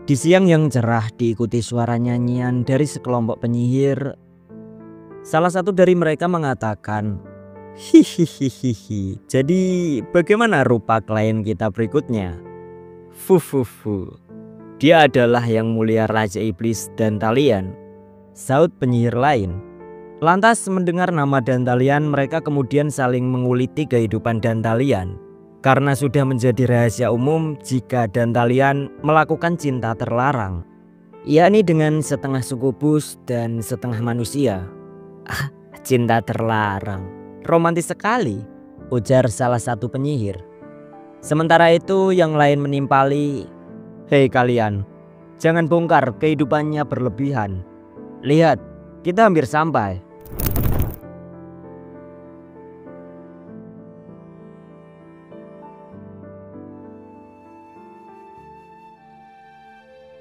Di siang yang cerah diikuti suara nyanyian dari sekelompok penyihir. Salah satu dari mereka mengatakan, "Hihihihihi, jadi bagaimana rupa klien kita berikutnya?" "Fufufu, dia adalah yang mulia Raja Iblis Dantalian," saut penyihir lain. Lantas mendengar nama Dantalian, mereka kemudian saling menguliti kehidupan Dantalian. Karena sudah menjadi rahasia umum jika Dantalian melakukan cinta terlarang, yakni dengan setengah sukubus dan setengah manusia. "Ah, cinta terlarang, romantis sekali," ujar salah satu penyihir. Sementara itu yang lain menimpali, "Hei kalian, jangan bongkar kehidupannya berlebihan. Lihat, kita hampir sampai."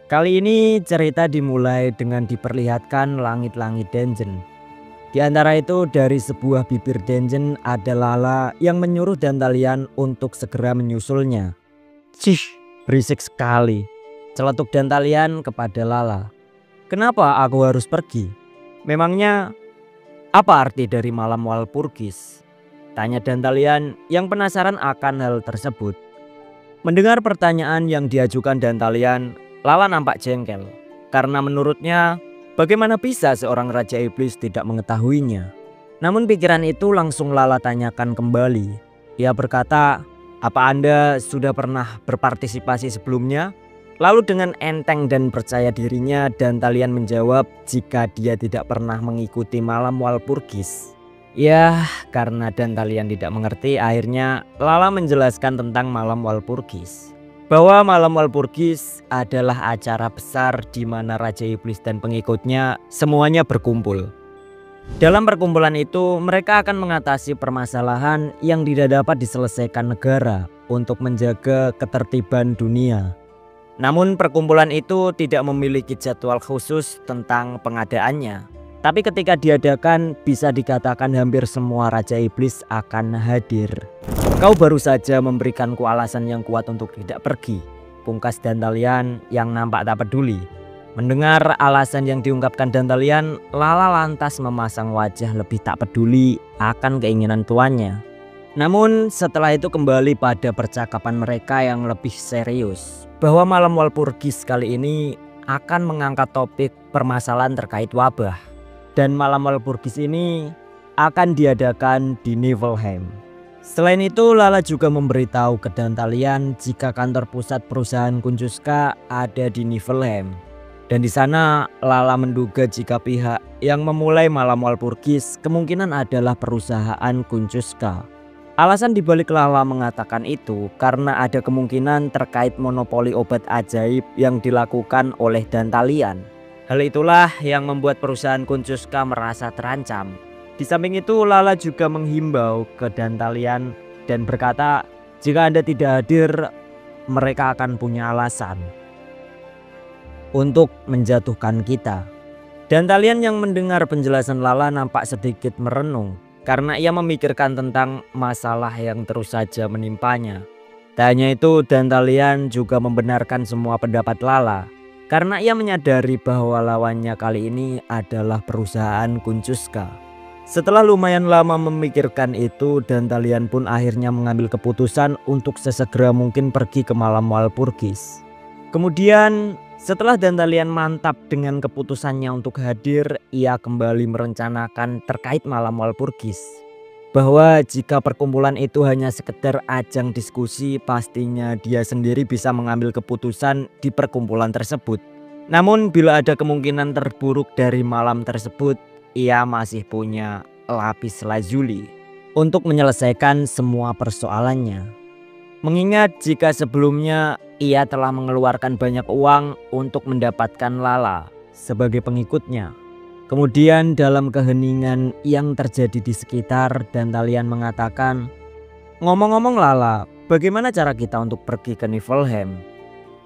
Kali ini cerita dimulai dengan diperlihatkan langit-langit dungeon. Di antara itu dari sebuah bibir dungeon ada Lala yang menyuruh Dantalian untuk segera menyusulnya. "Cih, berisik sekali," celetuk Dantalian kepada Lala. "Kenapa aku harus pergi? Memangnya apa arti dari malam Walpurgis?" tanya Dantalian yang penasaran akan hal tersebut. Mendengar pertanyaan yang diajukan Dantalian, Lala nampak jengkel karena menurutnya bagaimana bisa seorang Raja Iblis tidak mengetahuinya. Namun pikiran itu langsung Lala tanyakan kembali. Ia berkata, "Apa Anda sudah pernah berpartisipasi sebelumnya?" Lalu dengan enteng dan percaya dirinya Dantalian menjawab jika dia tidak pernah mengikuti malam Walpurgis. Ya, karena Dantalian tidak mengerti, akhirnya Lala menjelaskan tentang malam Walpurgis. Bahwa malam Walpurgis adalah acara besar di mana Raja Iblis dan pengikutnya semuanya berkumpul. Dalam perkumpulan itu mereka akan mengatasi permasalahan yang tidak dapat diselesaikan negara untuk menjaga ketertiban dunia. Namun perkumpulan itu tidak memiliki jadwal khusus tentang pengadaannya. Tapi ketika diadakan bisa dikatakan hampir semua Raja Iblis akan hadir. "Kau baru saja memberikanku alasan yang kuat untuk tidak pergi," pungkas Dantalian yang nampak tak peduli. Mendengar alasan yang diungkapkan Dantalian, Lala lantas memasang wajah lebih tak peduli akan keinginan tuannya. Namun setelah itu kembali pada percakapan mereka yang lebih serius, bahwa malam Walpurgis kali ini akan mengangkat topik permasalahan terkait wabah. Dan malam Walpurgis ini akan diadakan di Niflheim. Selain itu Lala juga memberitahu ke Dantalian jika kantor pusat perusahaan Kuncuska ada di Niflheim. Dan di sana Lala menduga jika pihak yang memulai malam Walpurgis kemungkinan adalah perusahaan Kuncuska. Alasan dibalik Lala mengatakan itu karena ada kemungkinan terkait monopoli obat ajaib yang dilakukan oleh Dantalian. Hal itulah yang membuat perusahaan Kuncuska merasa terancam. Di samping itu Lala juga menghimbau ke Dantalian dan berkata jika Anda tidak hadir mereka akan punya alasan untuk menjatuhkan kita. Dantalian yang mendengar penjelasan Lala nampak sedikit merenung karena ia memikirkan tentang masalah yang terus saja menimpanya. Tak hanya itu, Dantalian juga membenarkan semua pendapat Lala karena ia menyadari bahwa lawannya kali ini adalah perusahaan Kuncuska. Setelah lumayan lama memikirkan itu, Dantalian pun akhirnya mengambil keputusan untuk sesegera mungkin pergi ke malam Walpurgis. Kemudian setelah Dantalian mantap dengan keputusannya untuk hadir, ia kembali merencanakan terkait malam Walpurgis. Bahwa jika perkumpulan itu hanya sekedar ajang diskusi, pastinya dia sendiri bisa mengambil keputusan di perkumpulan tersebut. Namun bila ada kemungkinan terburuk dari malam tersebut, ia masih punya lapis lazuli untuk menyelesaikan semua persoalannya. Mengingat jika sebelumnya ia telah mengeluarkan banyak uang untuk mendapatkan Lala sebagai pengikutnya. Kemudian dalam keheningan yang terjadi di sekitar, Dantalian mengatakan, "Ngomong-ngomong Lala, bagaimana cara kita untuk pergi ke Niflheim?"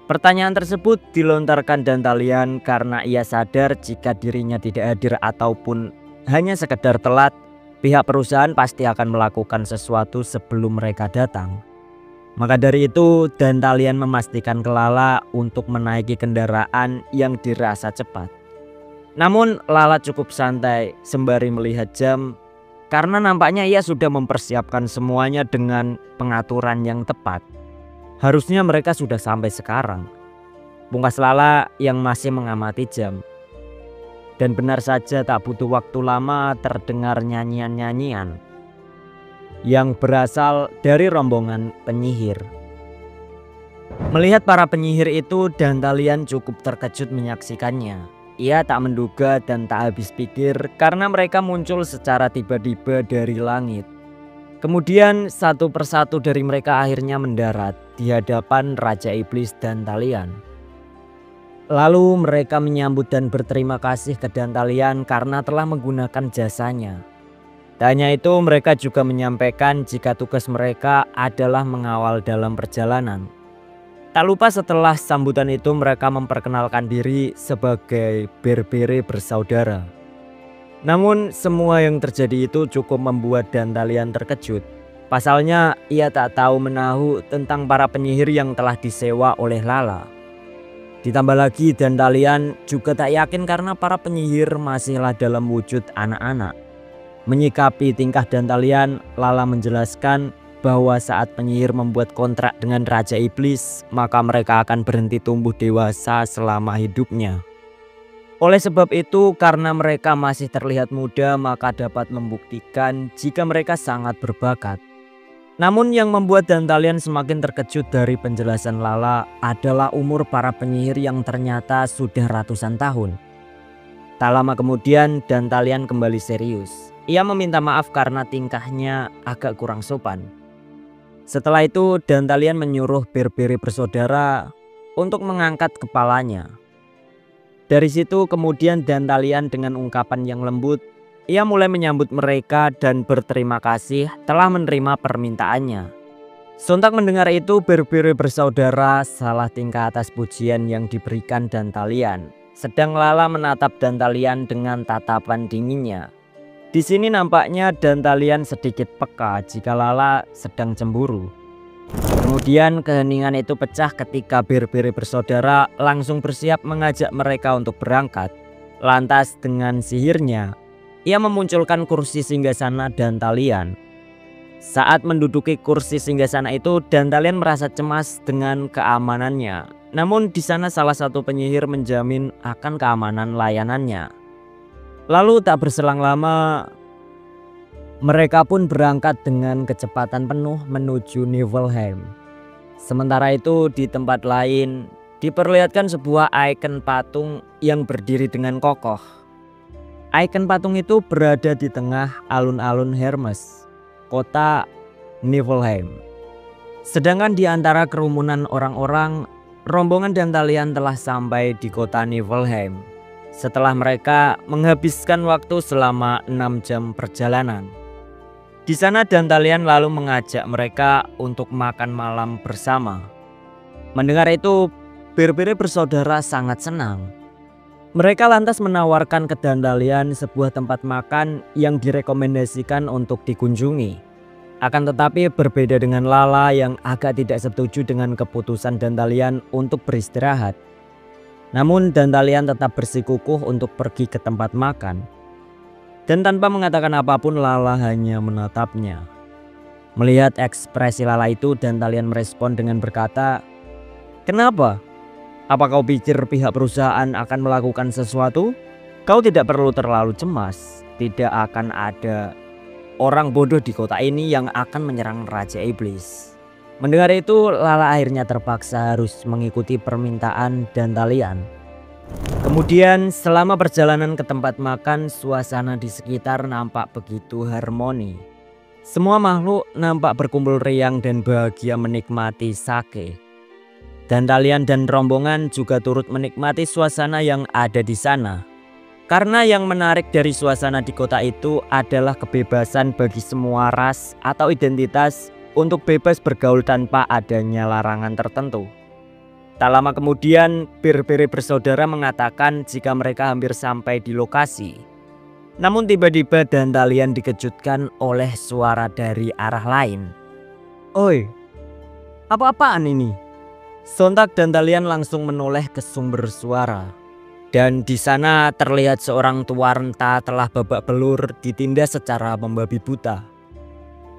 Pertanyaan tersebut dilontarkan Dantalian karena ia sadar jika dirinya tidak hadir ataupun hanya sekedar telat, pihak perusahaan pasti akan melakukan sesuatu sebelum mereka datang. Maka dari itu Dantalian memastikan ke Lala untuk menaiki kendaraan yang dirasa cepat. Namun Lala cukup santai sembari melihat jam karena nampaknya ia sudah mempersiapkan semuanya dengan pengaturan yang tepat. Harusnya mereka sudah sampai sekarang. Pungkas Lala yang masih mengamati jam. Dan benar saja tak butuh waktu lama terdengar nyanyian-nyanyian yang berasal dari rombongan penyihir. Melihat para penyihir itu, Dantalian cukup terkejut menyaksikannya. Ia tak menduga dan tak habis pikir karena mereka muncul secara tiba-tiba dari langit. Kemudian satu persatu dari mereka akhirnya mendarat di hadapan Raja Iblis Dantalian. Lalu mereka menyambut dan berterima kasih ke Dantalian karena telah menggunakan jasanya. Tak hanya itu, mereka juga menyampaikan jika tugas mereka adalah mengawal dalam perjalanan. Tak lupa setelah sambutan itu mereka memperkenalkan diri sebagai Berbere bersaudara. Namun semua yang terjadi itu cukup membuat Dantalian terkejut. Pasalnya ia tak tahu menahu tentang para penyihir yang telah disewa oleh Lala. Ditambah lagi Dantalian juga tak yakin karena para penyihir masihlah dalam wujud anak-anak. Menyikapi tingkah Dantalian, Lala menjelaskan bahwa saat penyihir membuat kontrak dengan Raja Iblis, maka mereka akan berhenti tumbuh dewasa selama hidupnya. Oleh sebab itu, karena mereka masih terlihat muda, maka dapat membuktikan jika mereka sangat berbakat. Namun yang membuat Dantalian semakin terkejut dari penjelasan Lala adalah umur para penyihir yang ternyata sudah ratusan tahun. Tak lama kemudian Dantalian kembali serius. Ia meminta maaf karena tingkahnya agak kurang sopan. Setelah itu Dantalian menyuruh Berbere bersaudara untuk mengangkat kepalanya. Dari situ kemudian Dantalian dengan ungkapan yang lembut, ia mulai menyambut mereka dan berterima kasih telah menerima permintaannya. Sontak mendengar itu Berbere bersaudara salah tingkah atas pujian yang diberikan Dantalian. Sedang Lala menatap Dantalian dengan tatapan dinginnya. Di sini nampaknya Dantalian sedikit peka jika Lala sedang cemburu. Kemudian keheningan itu pecah ketika Berbere bersaudara langsung bersiap mengajak mereka untuk berangkat. Lantas dengan sihirnya, ia memunculkan kursi singgasana Dantalian. Saat menduduki kursi singgasana itu, Dantalian merasa cemas dengan keamanannya. Namun di sana salah satu penyihir menjamin akan keamanan layanannya. Lalu tak berselang lama, mereka pun berangkat dengan kecepatan penuh menuju Niflheim. Sementara itu di tempat lain diperlihatkan sebuah ikon patung yang berdiri dengan kokoh. Ikon patung itu berada di tengah alun-alun Hermes, kota Niflheim. Sedangkan di antara kerumunan orang-orang, rombongan Dantalian telah sampai di kota Niflheim. Setelah mereka menghabiskan waktu selama 6 jam perjalanan. Di sana Dantalian lalu mengajak mereka untuk makan malam bersama. Mendengar itu, Berbere bersaudara sangat senang. Mereka lantas menawarkan ke Dantalian sebuah tempat makan yang direkomendasikan untuk dikunjungi. Akan tetapi berbeda dengan Lala yang agak tidak setuju dengan keputusan Dantalian untuk beristirahat. Namun Dantalian tetap bersikukuh untuk pergi ke tempat makan. Dan tanpa mengatakan apapun Lala hanya menatapnya. Melihat ekspresi Lala itu, Dantalian merespon dengan berkata, "Kenapa? Apa kau pikir pihak perusahaan akan melakukan sesuatu? Kau tidak perlu terlalu cemas. Tidak akan ada orang bodoh di kota ini yang akan menyerang Raja Iblis." Mendengar itu, Lala akhirnya terpaksa harus mengikuti permintaan Dantalian. Kemudian selama perjalanan ke tempat makan, suasana di sekitar nampak begitu harmoni. Semua makhluk nampak berkumpul riang dan bahagia menikmati sake. Dantalian dan rombongan juga turut menikmati suasana yang ada di sana. Karena yang menarik dari suasana di kota itu adalah kebebasan bagi semua ras atau identitas untuk bebas bergaul tanpa adanya larangan tertentu. Tak lama kemudian, Berbere bersaudara mengatakan jika mereka hampir sampai di lokasi. Namun tiba-tiba Dantalian dikejutkan oleh suara dari arah lain. "Oi, Apa-apaan ini? Sontak Dantalian langsung menoleh ke sumber suara. Dan di sana terlihat seorang tua renta telah babak belur ditindas secara membabi buta.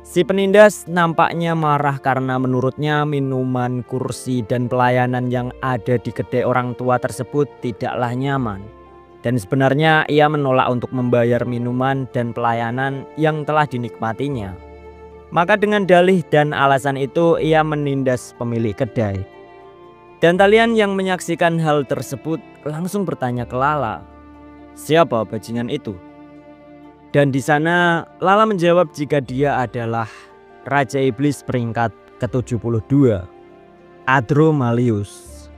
Si penindas nampaknya marah karena menurutnya minuman, kursi, dan pelayanan yang ada di kedai orang tua tersebut tidaklah nyaman. Dan sebenarnya ia menolak untuk membayar minuman dan pelayanan yang telah dinikmatinya. Maka dengan dalih dan alasan itu ia menindas pemilik kedai. Dantalian yang menyaksikan hal tersebut langsung bertanya ke Lala, "Siapa bajingan itu?" Dan di sana Lala menjawab jika dia adalah Raja Iblis peringkat ke-72, Adromalius.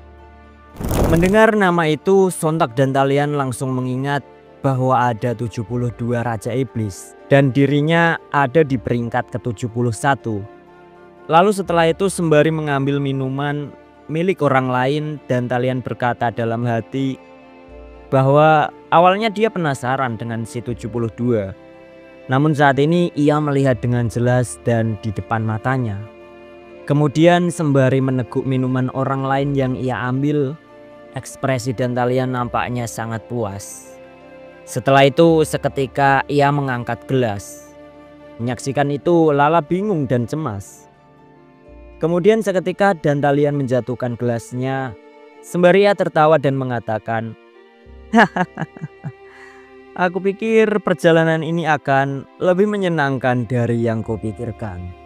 Mendengar nama itu, sontak Dantalian langsung mengingat bahwa ada 72 Raja Iblis dan dirinya ada di peringkat ke-71. Lalu setelah itu sembari mengambil minuman milik orang lain, Dantalian berkata dalam hati bahwa awalnya dia penasaran dengan si 72. Namun saat ini ia melihat dengan jelas dan di depan matanya. Kemudian sembari meneguk minuman orang lain yang ia ambil, ekspresi Dantalian nampaknya sangat puas. Setelah itu seketika ia mengangkat gelas. Menyaksikan itu Lala bingung dan cemas. Kemudian seketika Dantalian menjatuhkan gelasnya sembari ia tertawa dan mengatakan, "Aku pikir perjalanan ini akan lebih menyenangkan dari yang kupikirkan."